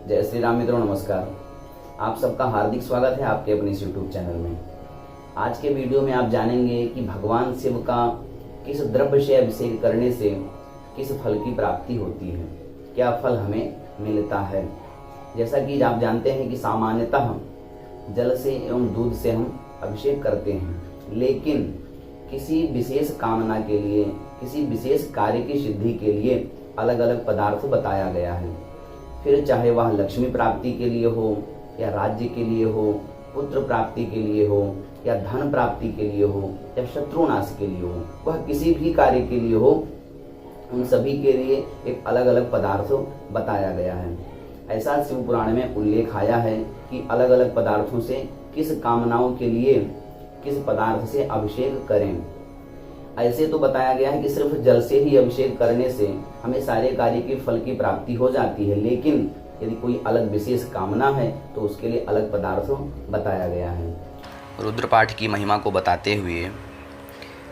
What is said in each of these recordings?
जय श्री राम मित्रों, नमस्कार। आप सबका हार्दिक स्वागत है आपके अपने इस YouTube चैनल में। आज के वीडियो में आप जानेंगे कि भगवान शिव का किस द्रव्य से अभिषेक करने से किस फल की प्राप्ति होती है, क्या फल हमें मिलता है। जैसा कि आप जानते हैं कि सामान्यतः जल से एवं दूध से हम अभिषेक करते हैं, लेकिन किसी विशेष कामना के लिए, किसी विशेष कार्य की सिद्धि के लिए अलग अलग पदार्थ बताया गया है। फिर चाहे वह लक्ष्मी प्राप्ति के लिए हो, या राज्य के लिए हो, पुत्र प्राप्ति के लिए हो, या धन प्राप्ति के लिए हो, या शत्रुनाश के लिए हो, वह किसी भी कार्य के लिए हो, उन सभी के लिए एक अलग अलग पदार्थ बताया गया है। ऐसा शिव पुराण में उल्लेख आया है कि अलग अलग पदार्थों से किस कामनाओं के लिए किस पदार्थ से अभिषेक करें। ऐसे तो बताया गया है कि सिर्फ जल से ही अभिषेक करने से हमें सारे कार्य के फल की प्राप्ति हो जाती है, लेकिन यदि कोई अलग विशेष कामना है तो उसके लिए अलग पदार्थ बताया गया है। रुद्रपाठ की महिमा को बताते हुए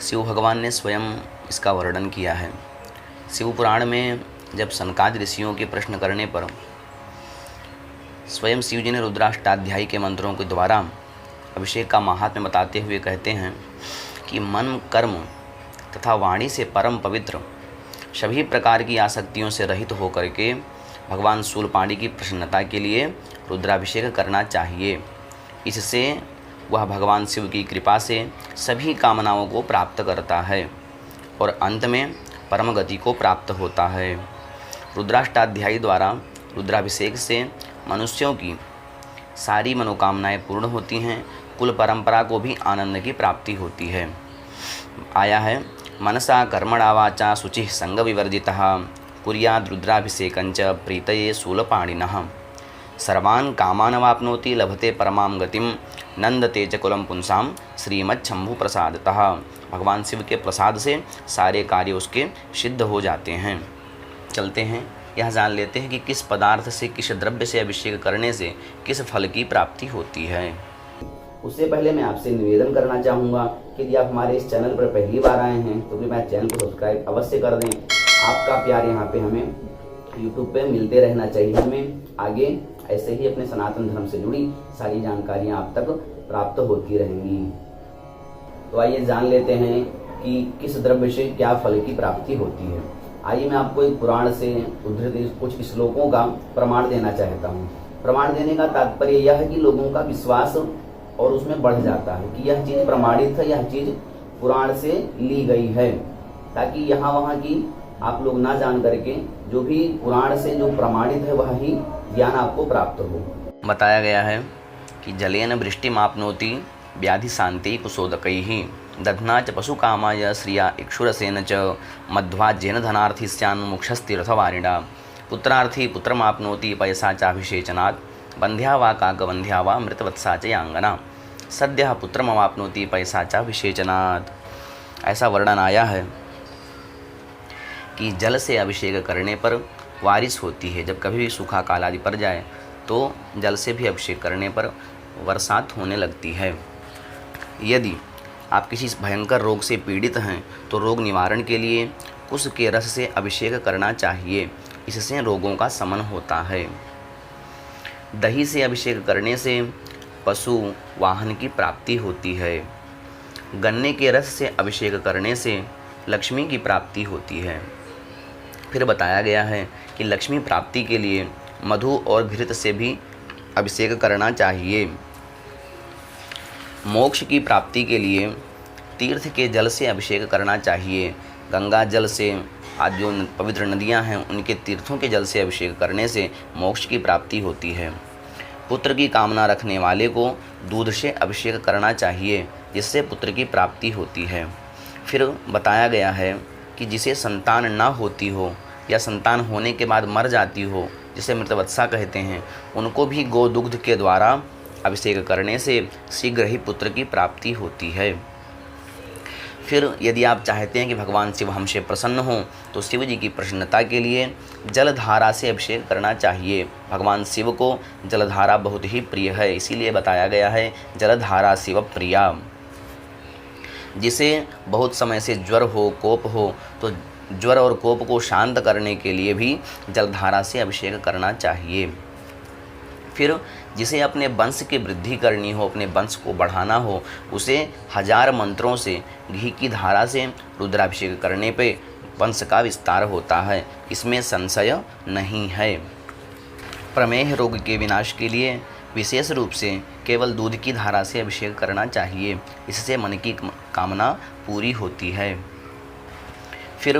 शिव भगवान ने स्वयं इसका वर्णन किया है। शिव पुराण में जब सनकादि ऋषियों के प्रश्न करने पर स्वयं शिव जी ने रुद्राष्टाध्यायी के मंत्रों के द्वारा अभिषेक का महात्म्य बताते हुए कहते हैं कि मन, कर्म तथा वाणी से परम पवित्र, सभी प्रकार की आसक्तियों से रहित होकर के भगवान शूलपाणी की प्रसन्नता के लिए रुद्राभिषेक करना चाहिए। इससे वह भगवान शिव की कृपा से सभी कामनाओं को प्राप्त करता है और अंत में परम गति को प्राप्त होता है। रुद्राष्टाध्यायी द्वारा रुद्राभिषेक से मनुष्यों की सारी मनोकामनाएं पूर्ण होती हैं, कुल परंपरा को भी आनंद की प्राप्ति होती है। आया है, मनसा कर्मणा वाचा शुचिः संग विवर्जितः कुर्याद् रुद्राभिषेकञ्च प्रीतये शूलपाणिनः सर्वान् कामान् वाप्नोति लभते परमां गतिं नंदते च कुलं पुंसां श्रीमच्छंभु प्रसादतः। भगवान शिव के प्रसाद से सारे कार्य उसके सिद्ध हो जाते हैं। चलते हैं, यह जान लेते हैं कि किस पदार्थ से, किस द्रव्य से अभिषेक करने से किस फल की प्राप्ति होती है। उससे पहले मैं आपसे निवेदन करना चाहूँगा कि यदि आप हमारे इस चैनल पर पहली बार आए हैं तो कृपया चैनल को सब्सक्राइब अवश्य कर दें। आपका प्यार यहाँ पे हमें YouTube पे मिलते रहना चाहिए। हमें आगे ऐसे ही अपने सनातन धर्म से जुड़ी सारी जानकारियाँ आप तक प्राप्त होती रहेंगी। तो आइए जान लेते हैं कि किस द्रव्य से क्या फल की प्राप्ति होती है। आइए मैं आपको एक पुराण से उद्धृत कुछ श्लोकों का प्रमाण देना चाहता हूँ। प्रमाण देने का तात्पर्य यह है कि लोगों का विश्वास और उसमें बढ़ जाता है कि यह चीज़ प्रमाणित है, यह चीज़ पुराण से ली गई है, ताकि यहाँ वहाँ की आप लोग ना जान करके जो भी पुराण से जो प्रमाणित है वह ही ज्ञान आपको प्राप्त हो। बताया गया है कि जलेन वृष्टिमाप्नोति व्याधि शांति कुशोदकैः दध्ना च पशुकामाय श्रिया इक्षुरसेन च मध्वाज्येन धनार्थी स्यान्मुक्षस्तीर्थवारिणा पुत्रार्थी पुत्रमाप्नोति पयसा चाभिषेचनात् बंध्या वा काकबंध्या वा मृतवत्सा च यांगना सद्यः पुत्रमवाप्नोति पयसा चाभिषेचनात्। ऐसा वर्णन आया है कि जल से अभिषेक करने पर बारिश होती है। जब कभी भी सूखा काल आदि पड़ जाए तो जल से भी अभिषेक करने पर बरसात होने लगती है। यदि आप किसी भयंकर रोग से पीड़ित हैं तो रोग निवारण के लिए कुश के रस से अभिषेक करना चाहिए, इससे रोगों का शमन होता है। दही से अभिषेक करने से पशु वाहन की प्राप्ति होती है। गन्ने के रस से अभिषेक करने से लक्ष्मी की प्राप्ति होती है। फिर बताया गया है कि लक्ष्मी प्राप्ति के लिए मधु और घृत से भी अभिषेक करना चाहिए। मोक्ष की प्राप्ति के लिए तीर्थ के जल से अभिषेक करना चाहिए। गंगा जल से, आज जो पवित्र नदियां हैं उनके तीर्थों के जल से अभिषेक करने से मोक्ष की प्राप्ति होती है। पुत्र की कामना रखने वाले को दूध से अभिषेक करना चाहिए, जिससे पुत्र की प्राप्ति होती है। फिर बताया गया है कि जिसे संतान न होती हो या संतान होने के बाद मर जाती हो, जिसे मृतवत्सा कहते हैं, उनको भी गोदुग्ध के द्वारा अभिषेक करने से शीघ्र ही पुत्र की प्राप्ति होती है। फिर यदि आप चाहते हैं कि भगवान शिव हमसे प्रसन्न हों तो शिव जी की प्रसन्नता के लिए जलधारा से अभिषेक करना चाहिए। भगवान शिव को जलधारा बहुत ही प्रिय है, इसीलिए बताया गया है जलधारा शिव प्रिया। जिसे बहुत समय से ज्वर हो, कोप हो, तो ज्वर और कोप को शांत करने के लिए भी जलधारा से अभिषेक करना चाहिए। फिर जिसे अपने वंश की वृद्धि करनी हो, अपने वंश को बढ़ाना हो, उसे 1000 मंत्रों से, घी की धारा से रुद्राभिषेक करने पे वंश का विस्तार होता है, इसमें संशय नहीं है। प्रमेह रोग के विनाश के लिए विशेष रूप से केवल दूध की धारा से अभिषेक करना चाहिए, इससे मन की कामना पूरी होती है। फिर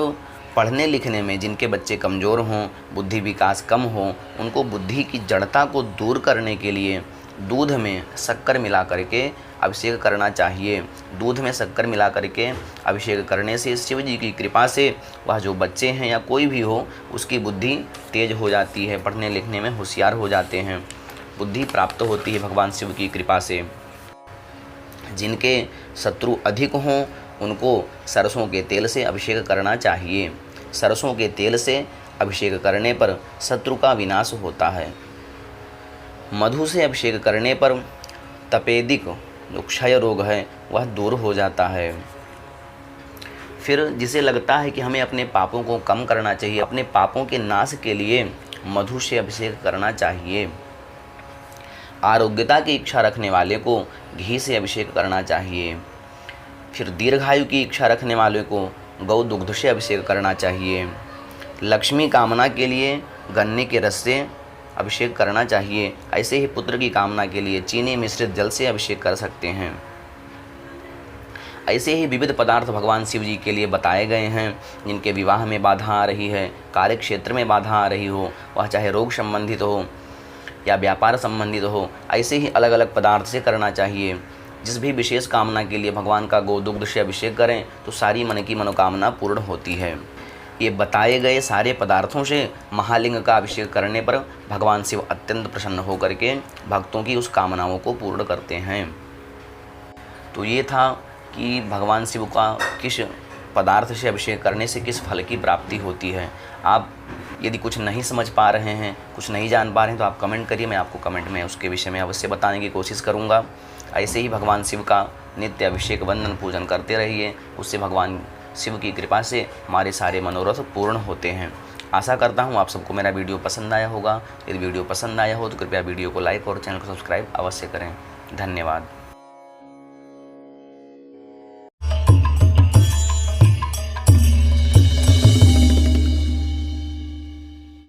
पढ़ने लिखने में जिनके बच्चे कमज़ोर हों, बुद्धि विकास कम हो, उनको बुद्धि की जड़ता को दूर करने के लिए दूध में शक्कर मिला करके अभिषेक करना चाहिए। दूध में शक्कर मिला करके अभिषेक करने से शिव जी की कृपा से वह जो बच्चे हैं या कोई भी हो, उसकी बुद्धि तेज हो जाती है, पढ़ने लिखने में होशियार हो जाते हैं, बुद्धि प्राप्त होती है भगवान शिव की कृपा से। जिनके शत्रु अधिक हों, उनको सरसों के तेल से अभिषेक करना चाहिए। सरसों के तेल से अभिषेक करने पर शत्रु का विनाश होता है। मधु से अभिषेक करने पर तपेदिक जो क्षय रोग है वह दूर हो जाता है। फिर जिसे लगता है कि हमें अपने पापों को कम करना चाहिए, अपने पापों के नाश के लिए मधु से अभिषेक करना चाहिए। आरोग्यता की इच्छा रखने वाले को घी से अभिषेक करना चाहिए। फिर दीर्घायु की इच्छा रखने वाले को गौ दुग्ध से अभिषेक करना चाहिए। लक्ष्मी कामना के लिए गन्ने के रस से अभिषेक करना चाहिए। ऐसे ही पुत्र की कामना के लिए चीनी मिश्रित जल से अभिषेक कर सकते हैं। ऐसे ही विविध पदार्थ भगवान शिव जी के लिए बताए गए हैं। जिनके विवाह में बाधा आ रही है, कार्य क्षेत्र में बाधा आ रही हो, वह चाहे रोग संबंधित हो या व्यापार संबंधित हो, ऐसे ही अलग अलग पदार्थ से करना चाहिए। जिस भी विशेष कामना के लिए भगवान का गोदुग्ध से अभिषेक करें तो सारी मन की मनोकामना पूर्ण होती है। ये बताए गए सारे पदार्थों से महालिंग का अभिषेक करने पर भगवान शिव अत्यंत प्रसन्न होकर के भक्तों की उस कामनाओं को पूर्ण करते हैं। तो ये था कि भगवान शिव का किस पदार्थ से अभिषेक करने से किस फल की प्राप्ति होती है। आप यदि कुछ नहीं समझ पा रहे हैं, कुछ नहीं जान पा रहे हैं, तो आप कमेंट करिए, मैं आपको कमेंट में उसके विषय में अवश्य बताने की कोशिश करूँगा। ऐसे ही भगवान शिव का नित्य अभिषेक वंदन पूजन करते रहिए, उससे भगवान शिव की कृपा से हमारे सारे मनोरथ पूर्ण होते हैं। आशा करता हूँ आप सबको मेरा वीडियो पसंद आया होगा। यदि वीडियो पसंद आया हो तो कृपया वीडियो को लाइक और चैनल को सब्सक्राइब अवश्य करें। धन्यवाद।